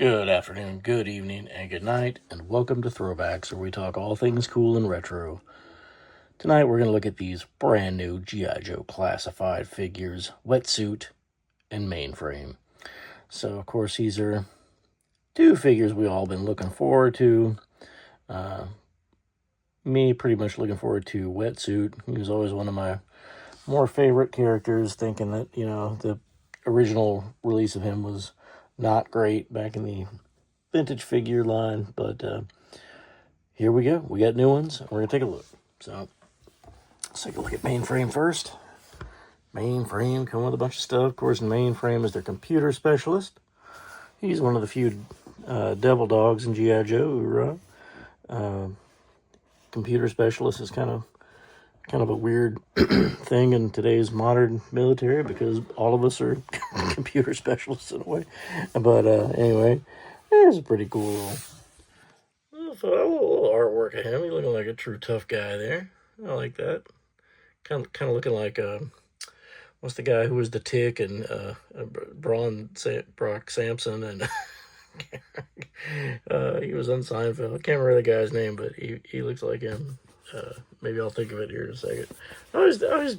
Good afternoon, good evening, and good night, and welcome to Throwbacks, where we talk all things cool and retro. Tonight we're going to look at these brand new G.I. Joe classified figures, Wetsuit and Mainframe. So, of course, these are two figures we've all been looking forward to. Me pretty much looking forward to Wetsuit. He was always one of my more favorite characters, thinking that, the original release of him was not great back in the vintage figure line, but here we go. We got new ones. We're going to take a look. So, let's take a look at Mainframe first. Mainframe come with a bunch of stuff. Of course, Mainframe is their computer specialist. He's one of the few devil dogs in G.I. Joe who computer specialist is kind of a weird thing in today's modern military, because all of us are computer specialists in a way. But anyway, there's a pretty cool little artwork of him. He's looking like a true tough guy there. I like that. Kind of looking like what's the guy who was the Tick and Brock Sampson, and he was on Seinfeld. I can't remember the guy's name, but he looks like him. Maybe I'll think of it here in a second.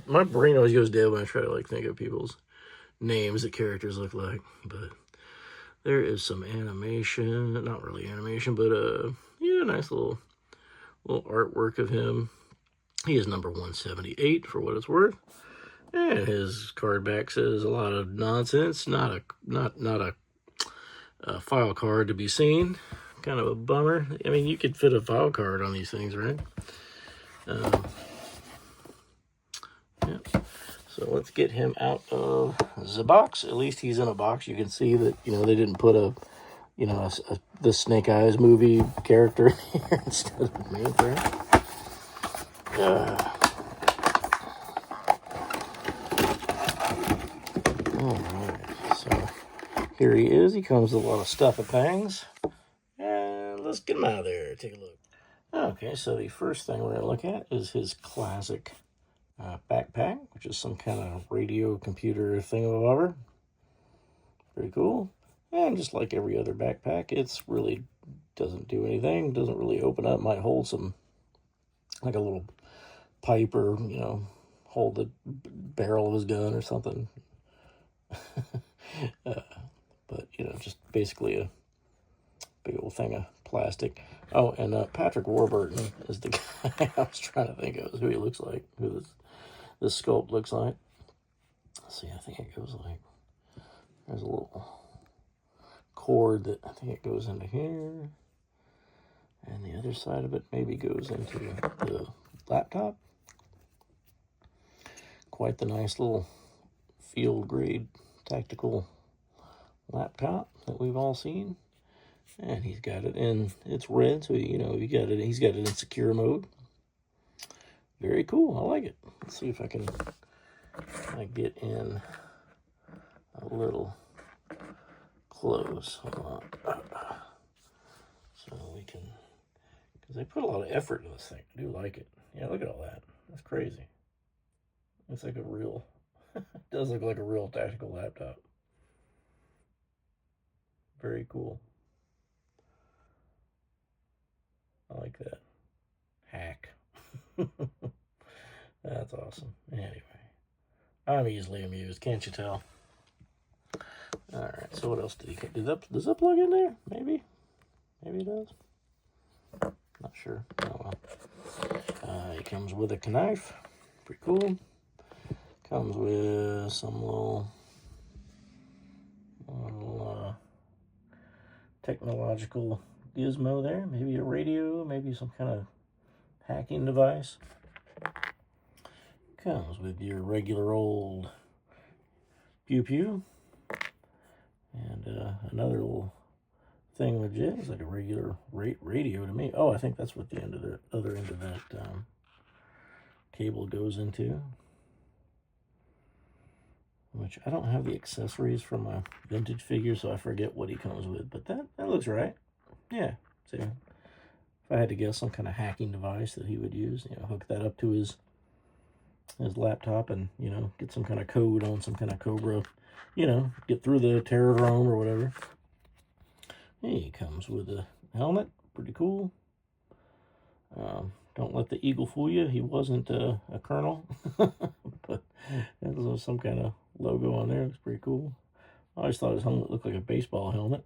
My brain always goes dead when I try to think of people's names that characters look like. But there is some animation, not really animation, but nice little artwork of him. He is number 178 for what it's worth, and his card back says a lot of nonsense. Not a file card to be seen. Kind of a bummer. I mean, you could fit a file card on these things, right? Yeah. So let's get him out of the box. At least he's in a box. You can see that, they didn't put the Snake Eyes movie character in here instead of Mainframe. Alright, so here he is. He comes with a lot of stuff and things. And let's get him out of there. Take a look. Okay, so the first thing we're going to look at is his classic backpack, which is some kind of radio computer thingamabobber. Very cool. And just like every other backpack, it's really doesn't do anything. Doesn't really open up. Might hold some, like a little pipe, or, hold the barrel of his gun or something. But, just basically a big old thing of plastic. Oh, and Patrick Warburton is the guy I was trying to think of, who he looks like, who this sculpt looks like. Let's see, I think it goes like, there's a little cord that I think it goes into here, and the other side of it maybe goes into the laptop. Quite the nice little field grade tactical laptop that we've all seen. And he's got it in, it's red, so he's got it in secure mode. Very cool. I like it. Let's see if I can get in a little close. Hold on. So we can, because they put a lot of effort into this thing. I do like it. Yeah, look at all that. That's crazy. It's like a real, it does look like a real tactical laptop. Very cool. I like that. Hack. That's awesome. Anyway, I'm easily amused, can't you tell? Alright, so what else did he get? Does that plug in there? Maybe it does. Not sure. Oh well. He comes with a knife. Pretty cool. Comes with some little technological gizmo there. Maybe a radio, maybe some kind of hacking device. Comes with your regular old pew-pew. And another little thing legit. It's like a regular radio to me. Oh, I think that's what the other end of that cable goes into. Which I don't have the accessories for my vintage figure, so I forget what he comes with. But that looks right. Yeah. See, if I had to guess, some kind of hacking device that he would use, hook that up to his laptop and, get some kind of code on some kind of Cobra, get through the terror roam or whatever. He comes with a helmet, pretty cool. Don't let the eagle fool you. He wasn't a colonel, but there's some kind of logo on there. It's pretty cool. I always thought his helmet looked like a baseball helmet.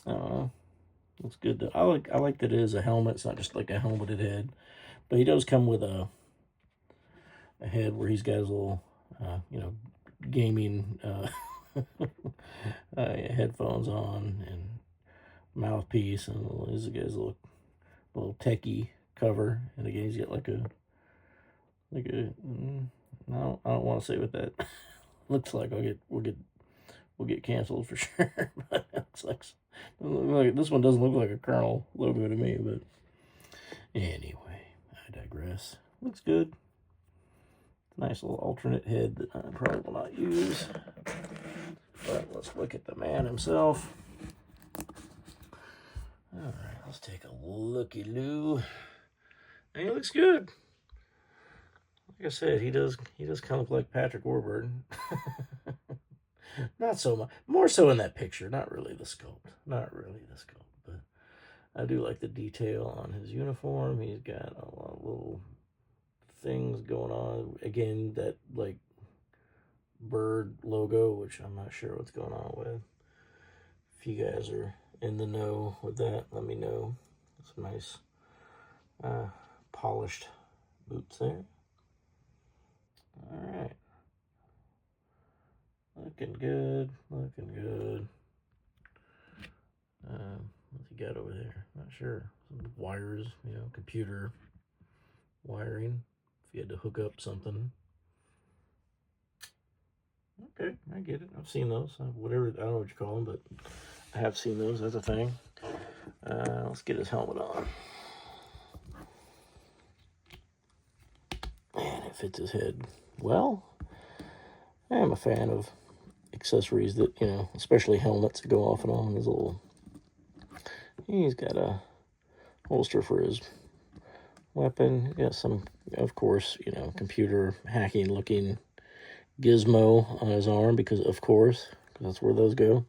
Looks good. I like that it is a helmet. It's not just like a helmeted head, but he does come with a head where he's got his little, gaming headphones on and mouthpiece, and he's got his little techie cover, and again he's got like a no, I don't want to say what that looks like. We'll get canceled for sure. But it's like this one doesn't look like a Colonel logo to me. But anyway, I digress. Looks good. Nice little alternate head that I probably will not use. But let's look at the man himself. All right, let's take a looky-loo. And he looks good. Like I said, he does kind of look like Patrick Warburton. Not so much. More so in that picture. Not really the sculpt. But I do like the detail on his uniform. He's got a lot of little things going on. Again, that like bird logo, which I'm not sure what's going on with. If you guys are in the know with that, let me know. Some nice polished boots there. All right. Looking good. What's he got over there? Not sure. Some wires, computer wiring. If you had to hook up something. Okay, I get it. I've seen those. Whatever, I don't know what you call them, but I have seen those. That's a thing. Let's get his helmet on. And it fits his head well. I am a fan of accessories that, especially helmets that go off and on. He's got a holster for his weapon. Got some, of course, computer hacking looking gizmo on his arm because that's where those go.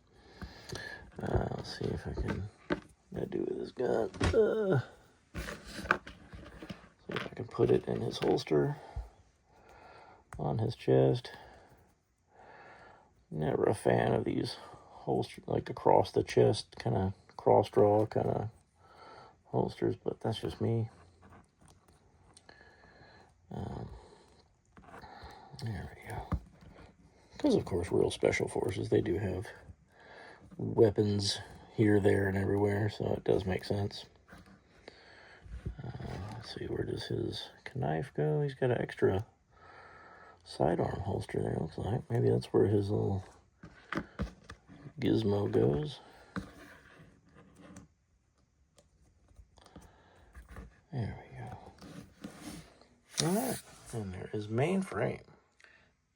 Let's see if I can do with this gun. See if I can put it in his holster on his chest. Never a fan of these holsters, like across the chest, kind of cross draw kind of holsters, but that's just me. There we go. Because, of course, real special forces, they do have weapons here, there, and everywhere, so it does make sense. Let's see, where does his knife go? He's got an extra sidearm holster there, looks like. Maybe that's where his little gizmo goes. There we go. All right, and there is Mainframe.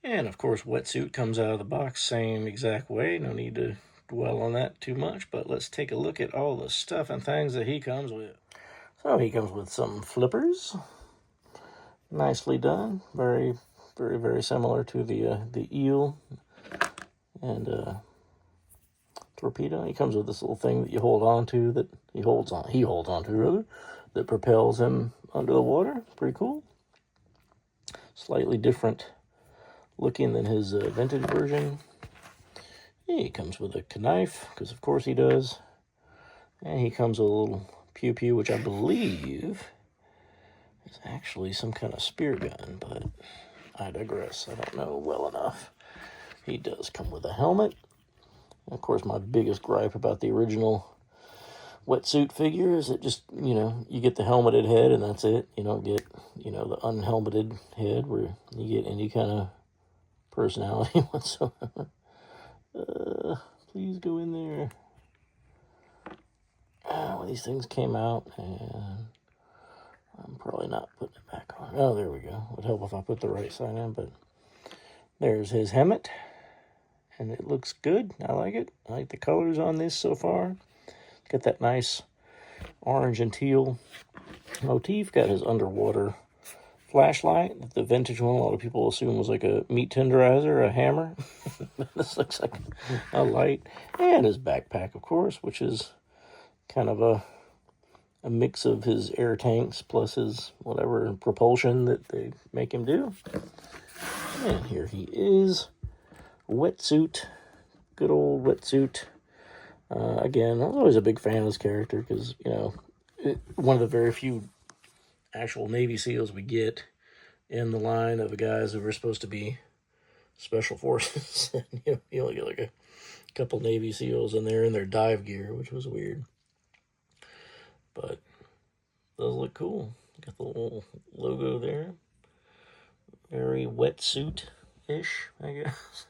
And, of course, Wetsuit comes out of the box same exact way. No need to dwell on that too much, but let's take a look at all the stuff and things that he comes with. So he comes with some flippers. Nicely done. Very, very, very similar to the eel and torpedo. He comes with this little thing that you hold on to, that he holds on to rather, that propels him under the water. Pretty cool. Slightly different looking than his vintage version. He comes with a knife, because of course he does. And he comes with a little pew-pew, which I believe is actually some kind of spear gun, but I digress. I don't know well enough. He does come with a helmet. And of course, my biggest gripe about the original Wetsuit figure is that just, you get the helmeted head and that's it. You don't get, the unhelmeted head where you get any kind of personality whatsoever. Please go in there. Well, these things came out, and I'm probably not putting it back on. Oh, there we go. Would help if I put the right side in, but there's his helmet, and it looks good. I like it. I like the colors on this so far. Got that nice orange and teal motif. Got his underwater flashlight. The vintage one, a lot of people assume was like a meat tenderizer, a hammer. This looks like a light. And his backpack, of course, which is kind of a mix of his air tanks plus his whatever propulsion that they make him do. And here he is. Wetsuit. Good old Wetsuit. Again, I was always a big fan of this character because, you know, one of the very few actual Navy SEALs we get in the line of the guys who were supposed to be special forces. You only get like a couple Navy SEALs in there in their dive gear, which was weird. But those look cool. Got the little logo there. Very wetsuit-ish, I guess.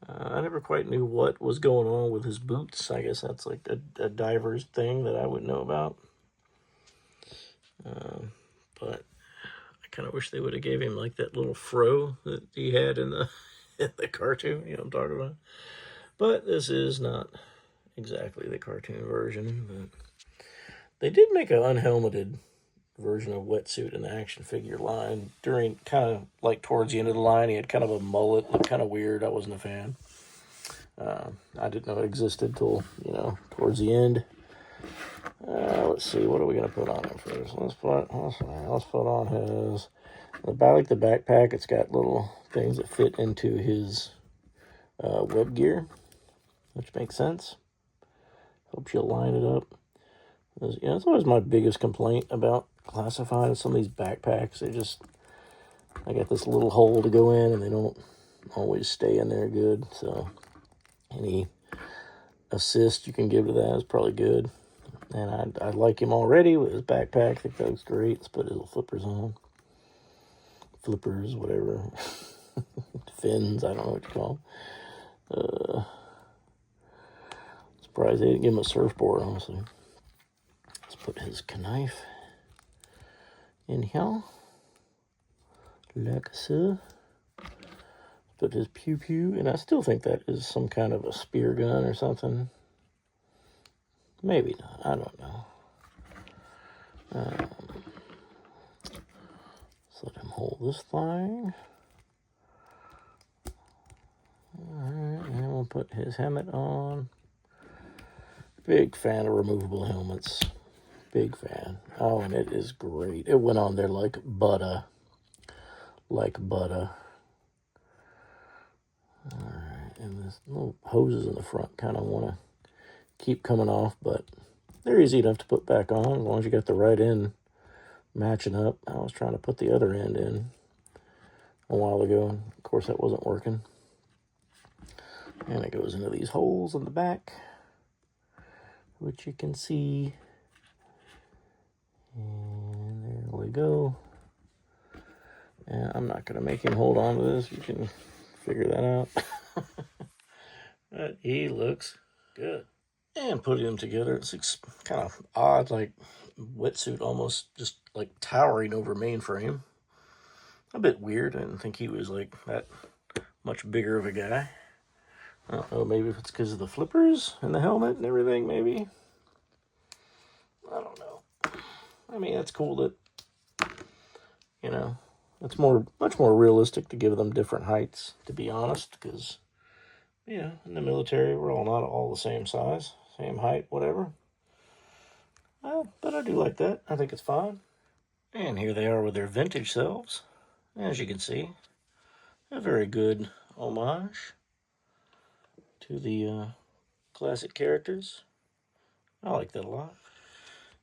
I never quite knew what was going on with his boots. I guess that's like a diver's thing that I would know about. But I kind of wish they would have gave him like that little fro that he had in the cartoon. You know what I'm talking about? But this is not exactly the cartoon version. But they did make an unhelmeted version of Wetsuit in the action figure line during kind of like towards the end of the line. He had kind of a mullet, looked kind of weird. I wasn't a fan. I didn't know it existed till, you know, towards the end. Let's see, what are we gonna put on it first? Let's put on his the backpack. It's got little things that fit into his web gear, which makes sense. Helps you line it up. Yeah, it's always my biggest complaint about classifying some of these backpacks. I got this little hole to go in, and they don't always stay in there good. So any assist you can give to that is probably good. And I like him already with his backpack. I think that looks great. Let's put his little flippers on. Flippers, whatever. Fins, I don't know what you call them. Surprised they didn't give him a surfboard, honestly. Let's put his knife in here. Like so. Put his pew-pew, and I still think that is some kind of a spear gun or something. Maybe not. I don't know. Let's let him hold this thing. Alright, and we'll put his helmet on. Big fan of removable helmets. Big fan. Oh, and it is great. It went on there like butter. Like butter. Alright, and this little hoses in the front kind of want to keep coming off, but they're easy enough to put back on as long as you got the right end matching up. I was trying to put the other end in a while ago, and of course that wasn't working. And it goes into these holes in the back, which you can see. And there we go. And I'm not going to make him hold on to this. You can figure that out. But he looks good. And putting them together, it's kind of odd, like Wetsuit almost just like towering over Mainframe. A bit weird. I didn't think he was like that much bigger of a guy. I don't know, maybe if it's because of the flippers and the helmet and everything, maybe. I don't know. I mean, it's cool that, you know, it's much more realistic to give them different heights, to be honest, because, you know, in the military, we're all not all the same size, same height, whatever. But I do like that. I think it's fine. And here they are with their vintage selves. As you can see, a very good homage to the classic characters. I like that a lot.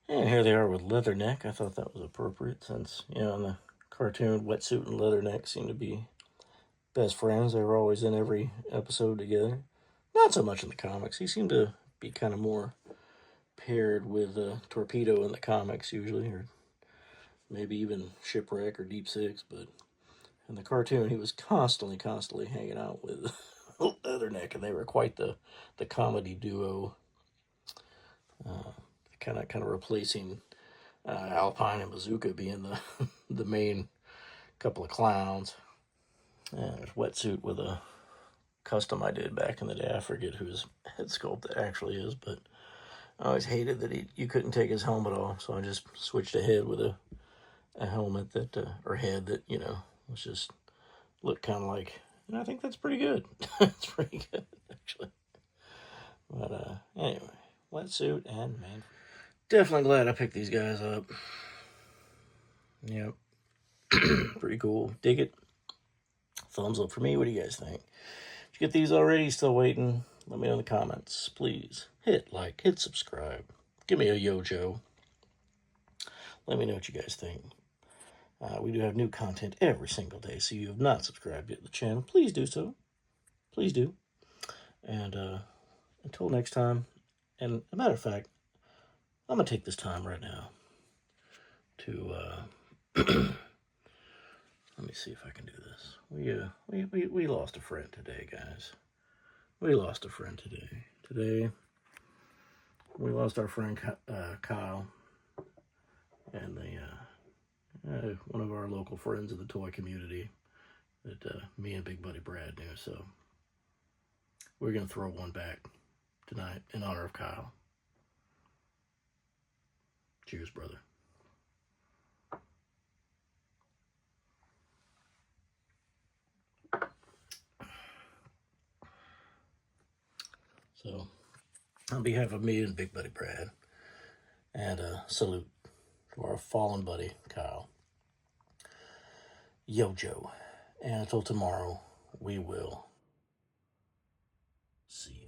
And here they are with Leatherneck. I thought that was appropriate since, you know, in the cartoon, Wetsuit and Leatherneck seem to be best friends. They were always in every episode together. Not so much in the comics. He seemed to be kind of more paired with Torpedo in the comics usually, or maybe even Shipwreck or Deep Six, but in the cartoon he was constantly hanging out with Leatherneck, and they were quite the comedy duo, kind of replacing Alpine and Bazooka being the main couple of clowns. And there's Wetsuit with a custom I did back in the day. I forget whose head sculpt that actually is, but I always hated that you couldn't take his helmet off, so I just switched ahead with a a helmet that, or head that, you know, was just looked kind of like, and I think that's pretty good. It's pretty good, actually. But, anyway, Wetsuit and Mainframe. Definitely glad I picked these guys up. Yep. Pretty cool. Dig it. Thumbs up for me. What do you guys think? Did you get these already? Still waiting? Let me know in the comments. Please hit like, hit subscribe. Give me a yo-jo. Let me know what you guys think. We do have new content every single day, so you have not subscribed yet to the channel, please do so. Please do. And until next time, and a matter of fact, I'm going to take this time right now to, let me see if I can do this. We lost a friend today, guys. We lost a friend today. Today, we lost our friend Kyle, and one of our local friends of the toy community that me and Big Buddy Brad knew. So we're going to throw one back tonight in honor of Kyle. Cheers, brother. So, on behalf of me and Big Buddy Brad, and salute to our fallen buddy, Kyle. Yo, Joe. And until tomorrow, we will see you.